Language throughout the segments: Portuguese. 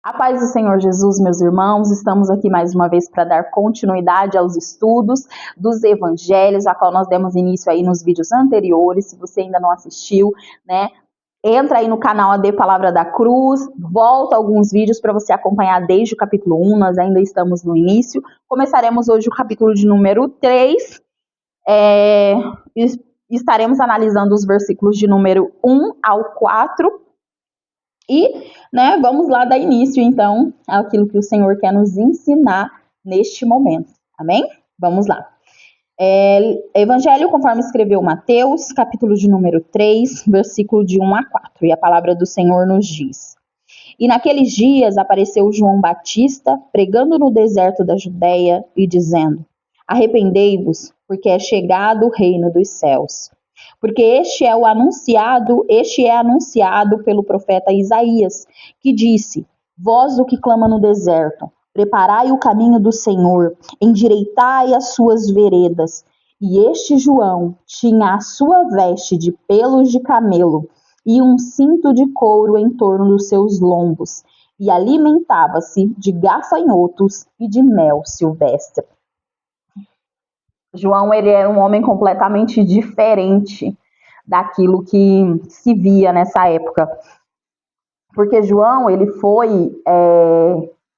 A paz do Senhor Jesus, meus irmãos, estamos aqui mais uma vez para dar continuidade aos estudos dos evangelhos, a qual nós demos início aí nos vídeos anteriores. Se você ainda não assistiu, né, entra aí no canal AD Palavra da Cruz, volta alguns vídeos para você acompanhar desde o capítulo 1, nós ainda estamos no início. Começaremos hoje o capítulo de número 3, e estaremos analisando os versículos de número 1 ao 4. E, vamos lá dar início, então, àquilo que o Senhor quer nos ensinar neste momento. Amém? Vamos lá. Evangelho conforme escreveu Mateus, capítulo de número 3, versículo de 1 a 4. E a palavra do Senhor nos diz: E naqueles dias apareceu João Batista, pregando no deserto da Judéia e dizendo: Arrependei-vos, porque é chegado o reino dos céus. Porque este é anunciado pelo profeta Isaías, que disse: Vós o que clama no deserto, preparai o caminho do Senhor, endireitai as suas veredas. E este João tinha a sua veste de pelos de camelo e um cinto de couro em torno dos seus lombos, e alimentava-se de gafanhotos e de mel silvestre. João, ele era um homem completamente diferente daquilo que se via nessa época. Porque João, ele foi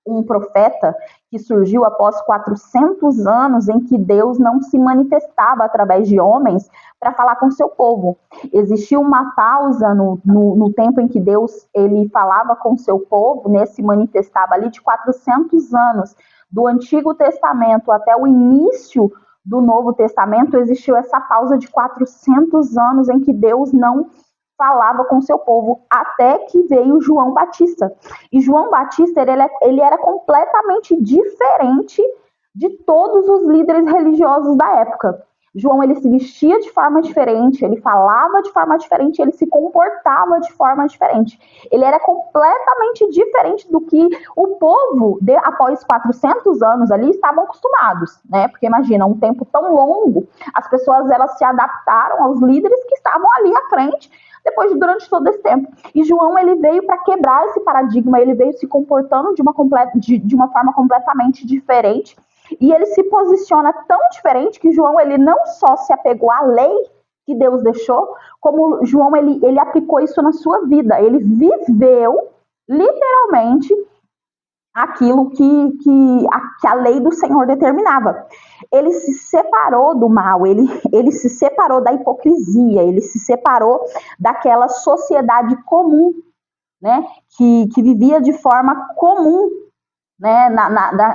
um profeta que surgiu após 400 anos em que Deus não se manifestava através de homens para falar com seu povo. Existiu uma pausa no tempo em que Deus ele falava com seu povo, se manifestava ali de 400 anos. Do Antigo Testamento até o início do Novo Testamento, existiu essa pausa de 400 anos em que Deus não falava com seu povo, até que veio João Batista. E João Batista, ele era completamente diferente de todos os líderes religiosos da época. João, ele se vestia de forma diferente, ele falava de forma diferente, ele se comportava de forma diferente. Ele era completamente diferente do que o povo, após 400 anos ali, estavam acostumados, né? Porque imagina, um tempo tão longo, as pessoas elas se adaptaram aos líderes que estavam ali à frente, durante todo esse tempo. E João, ele veio para quebrar esse paradigma, ele veio se comportando de uma forma completamente diferente. E ele se posiciona tão diferente que João, ele não só se apegou à lei que Deus deixou, como João, ele aplicou isso na sua vida. Ele viveu, literalmente, aquilo que a lei do Senhor determinava. Ele se separou do mal, ele se separou da hipocrisia, ele se separou daquela sociedade comum, né, que vivia de forma comum, né,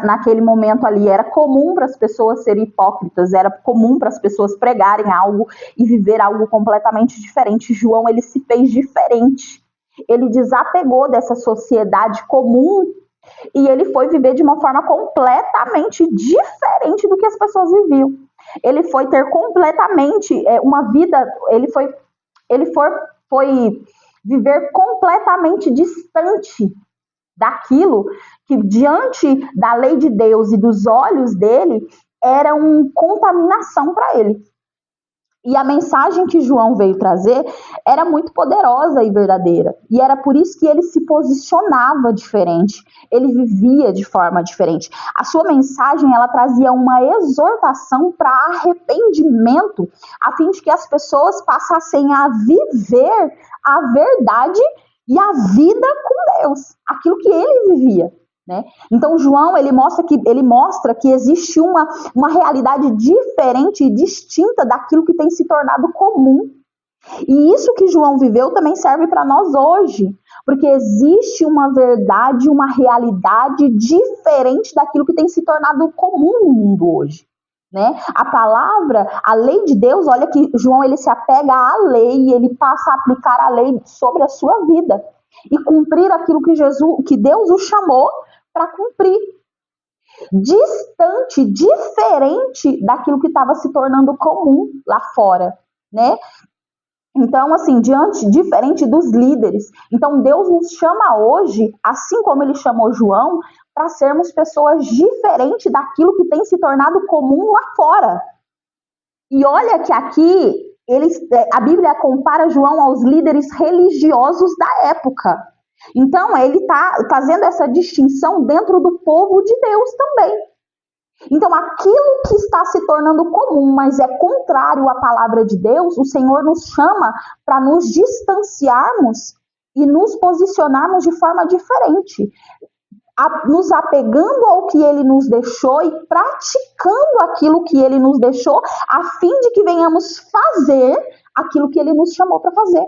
naquele momento ali. Era comum para as pessoas serem hipócritas, era comum para as pessoas pregarem algo e viver algo completamente diferente. João, ele se fez diferente, ele desapegou dessa sociedade comum e ele foi viver de uma forma completamente diferente do que as pessoas viviam. Ele foi ter completamente uma vida, ele foi viver completamente distante daquilo que, diante da lei de Deus e dos olhos dele, era uma contaminação para ele. E a mensagem que João veio trazer era muito poderosa e verdadeira. E era por isso que ele se posicionava diferente. Ele vivia de forma diferente. A sua mensagem, ela trazia uma exortação para arrependimento, a fim de que as pessoas passassem a viver a verdade e a vida com Deus. Aquilo que ele vivia. Né? Então João, ele mostra que existe uma realidade diferente e distinta daquilo que tem se tornado comum. E isso que João viveu também serve para nós hoje, porque existe uma verdade, uma realidade diferente daquilo que tem se tornado comum no mundo hoje. Né? A palavra, a lei de Deus, olha que João, ele se apega à lei e ele passa a aplicar a lei sobre a sua vida e cumprir aquilo que Deus o chamou para cumprir. Distante, diferente daquilo que estava se tornando comum lá fora, né? Então, assim, diferente dos líderes. Então, Deus nos chama hoje, assim como ele chamou João, para sermos pessoas diferentes daquilo que tem se tornado comum lá fora. E olha que aqui, a Bíblia compara João aos líderes religiosos da época. Então, ele está fazendo essa distinção dentro do povo de Deus também. Então, aquilo que está se tornando comum, mas é contrário à palavra de Deus, o Senhor nos chama para nos distanciarmos e nos posicionarmos de forma diferente, nos apegando ao que ele nos deixou e praticando aquilo que ele nos deixou, a fim de que venhamos fazer aquilo que ele nos chamou para fazer.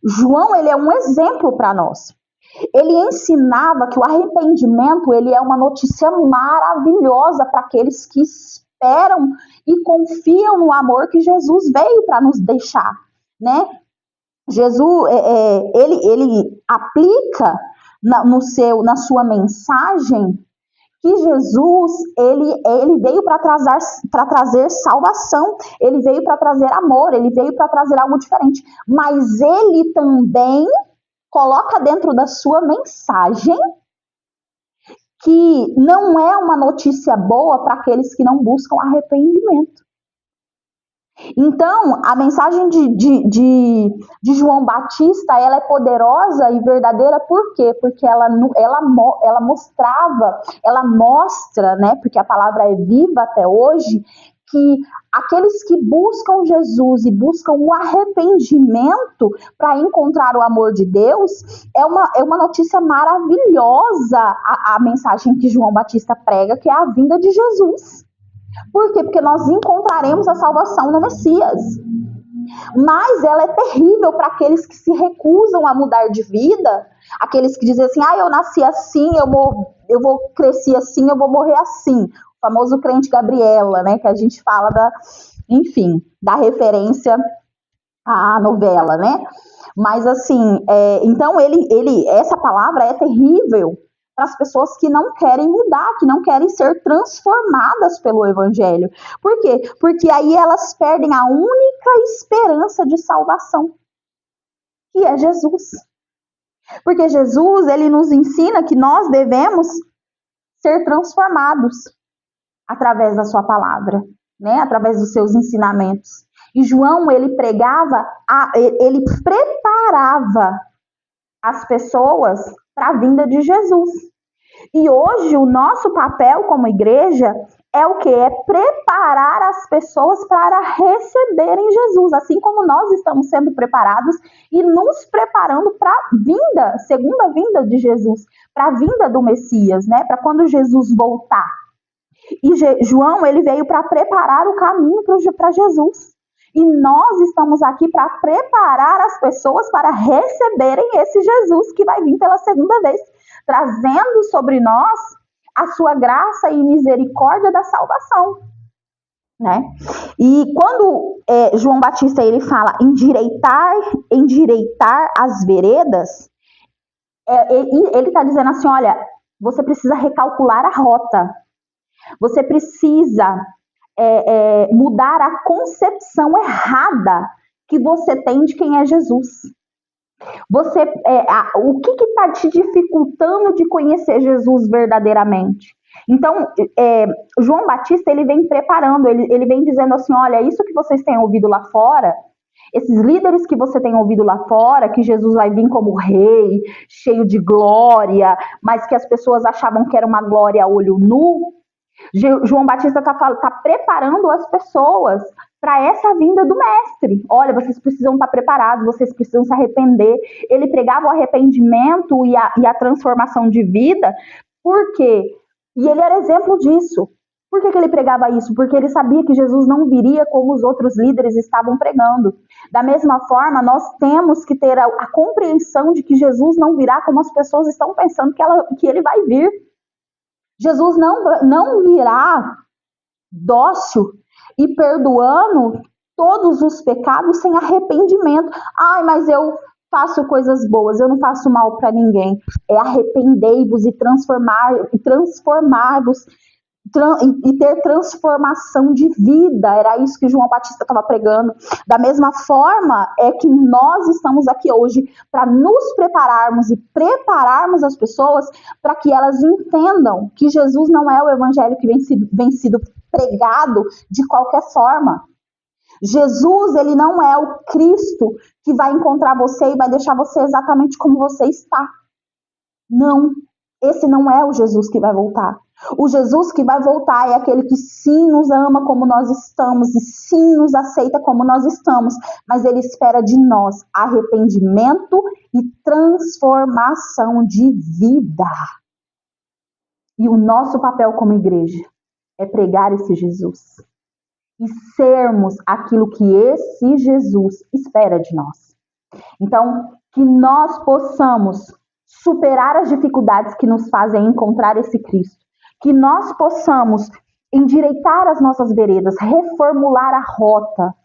João, ele é um exemplo para nós. Ele ensinava que o arrependimento, ele é uma notícia maravilhosa para aqueles que esperam e confiam no amor que Jesus veio para nos deixar, né? Jesus, ele aplica na sua mensagem que Jesus, ele veio para trazer salvação, ele veio para trazer amor, ele veio para trazer algo diferente, mas ele também coloca dentro da sua mensagem que não é uma notícia boa para aqueles que não buscam arrependimento. Então, a mensagem de João Batista, ela é poderosa e verdadeira, por quê? Porque ela mostra, né, porque a palavra é viva até hoje, que aqueles que buscam Jesus e buscam o arrependimento para encontrar o amor de Deus, é uma notícia maravilhosa a mensagem que João Batista prega, que é a vinda de Jesus. Por quê? Porque nós encontraremos a salvação no Messias. Mas ela é terrível para aqueles que se recusam a mudar de vida, aqueles que dizem assim, eu nasci assim, eu vou crescer assim, eu vou morrer assim. O famoso crente Gabriela, né, que a gente fala da referência à novela, né? Mas assim, então essa palavra é terrível para as pessoas que não querem mudar, que não querem ser transformadas pelo Evangelho. Por quê? Porque aí elas perdem a única esperança de salvação, que é Jesus. Porque Jesus, ele nos ensina que nós devemos ser transformados através da sua palavra, né? Através dos seus ensinamentos. E João, ele ele preparava as pessoas para a vinda de Jesus. E hoje o nosso papel como igreja é o quê? É preparar as pessoas para receberem Jesus, assim como nós estamos sendo preparados e nos preparando para a segunda vinda de Jesus, para a vinda do Messias, né? Para quando Jesus voltar. E João, ele veio para preparar o caminho para Jesus. E nós estamos aqui para preparar as pessoas para receberem esse Jesus que vai vir pela segunda vez, trazendo sobre nós a sua graça e misericórdia da salvação, né? E quando João Batista ele fala endireitar as veredas, ele está dizendo assim, olha, você precisa recalcular a rota, você precisa mudar a concepção errada que você tem de quem é Jesus. O que está te dificultando de conhecer Jesus verdadeiramente? Então, João Batista, ele vem preparando, ele vem dizendo assim, olha, isso que vocês têm ouvido lá fora, esses líderes que você tem ouvido lá fora, que Jesus vai vir como rei, cheio de glória, mas que as pessoas achavam que era uma glória a olho nu, João Batista está preparando as pessoas para essa vinda do mestre. Olha, vocês precisam estar preparados, vocês precisam se arrepender. Ele pregava o arrependimento e a transformação de vida. Por quê? E ele era exemplo disso. Por que ele pregava isso? Porque ele sabia que Jesus não viria como os outros líderes estavam pregando. Da mesma forma, nós temos que ter a compreensão de que Jesus não virá como as pessoas estão pensando que ele vai vir. Jesus não virá dócil e perdoando todos os pecados sem arrependimento. Mas eu faço coisas boas, eu não faço mal para ninguém. Arrependei-vos e transformar-vos e ter transformação de vida. Era isso que João Batista estava pregando. Da mesma forma é que nós estamos aqui hoje para nos prepararmos e prepararmos as pessoas para que elas entendam que Jesus não é o evangelho que vem sido pregado de qualquer forma. Jesus, ele não é o Cristo que vai encontrar você e vai deixar você exatamente como você está. Não, esse não é o Jesus que vai voltar. O Jesus que vai voltar é aquele que sim nos ama como nós estamos e sim nos aceita como nós estamos, mas ele espera de nós arrependimento e transformação de vida. E o nosso papel como igreja é pregar esse Jesus e sermos aquilo que esse Jesus espera de nós. Então, que nós possamos superar as dificuldades que nos fazem encontrar esse Cristo, que nós possamos endireitar as nossas veredas, reformular a rota,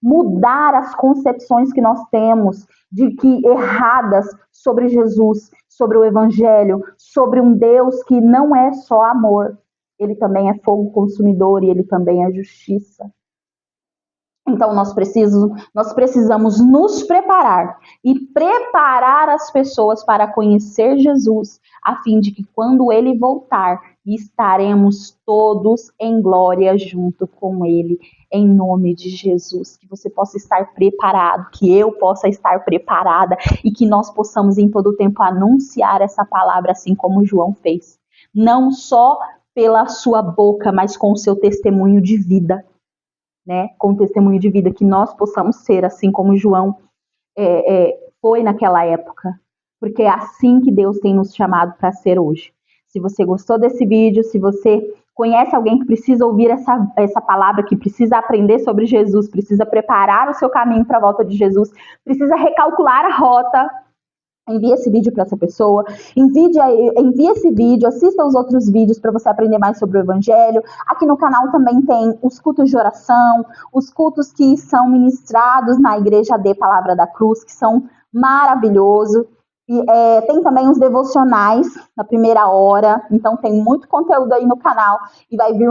mudar as concepções que nós temos de que erradas sobre Jesus, sobre o Evangelho, sobre um Deus que não é só amor, ele também é fogo consumidor e ele também é justiça. Então, nós precisamos nos preparar e preparar as pessoas para conhecer Jesus, a fim de que quando ele voltar, estaremos todos em glória junto com ele, em nome de Jesus. Que você possa estar preparado, que eu possa estar preparada e que nós possamos em todo tempo anunciar essa palavra, assim como João fez. Não só pela sua boca, mas com o seu testemunho de vida. Né, com testemunho de vida, que nós possamos ser assim como João foi naquela época, porque é assim que Deus tem nos chamado para ser hoje. Se você gostou desse vídeo, se você conhece alguém que precisa ouvir essa palavra, que precisa aprender sobre Jesus, precisa preparar o seu caminho para a volta de Jesus, precisa recalcular a rota, envie esse vídeo para essa pessoa, envie esse vídeo, assista os outros vídeos para você aprender mais sobre o Evangelho. Aqui no canal também tem os cultos de oração, os cultos que são ministrados na Igreja AD Palavra da Cruz, que são maravilhosos. E, tem também os devocionais na primeira hora, então tem muito conteúdo aí no canal e vai vir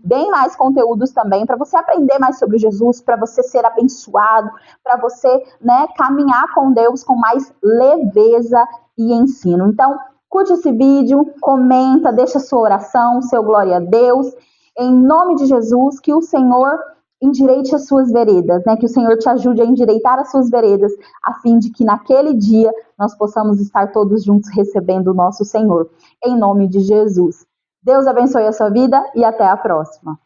bem mais conteúdos também para você aprender mais sobre Jesus, para você ser abençoado, para você, né, caminhar com Deus com mais leveza e ensino. Então, curte esse vídeo, comenta, deixa sua oração, seu glória a Deus, em nome de Jesus, que o Senhor endireite as suas veredas, né? Que o Senhor te ajude a endireitar as suas veredas, a fim de que naquele dia nós possamos estar todos juntos recebendo o nosso Senhor, em nome de Jesus. Deus abençoe a sua vida e até a próxima.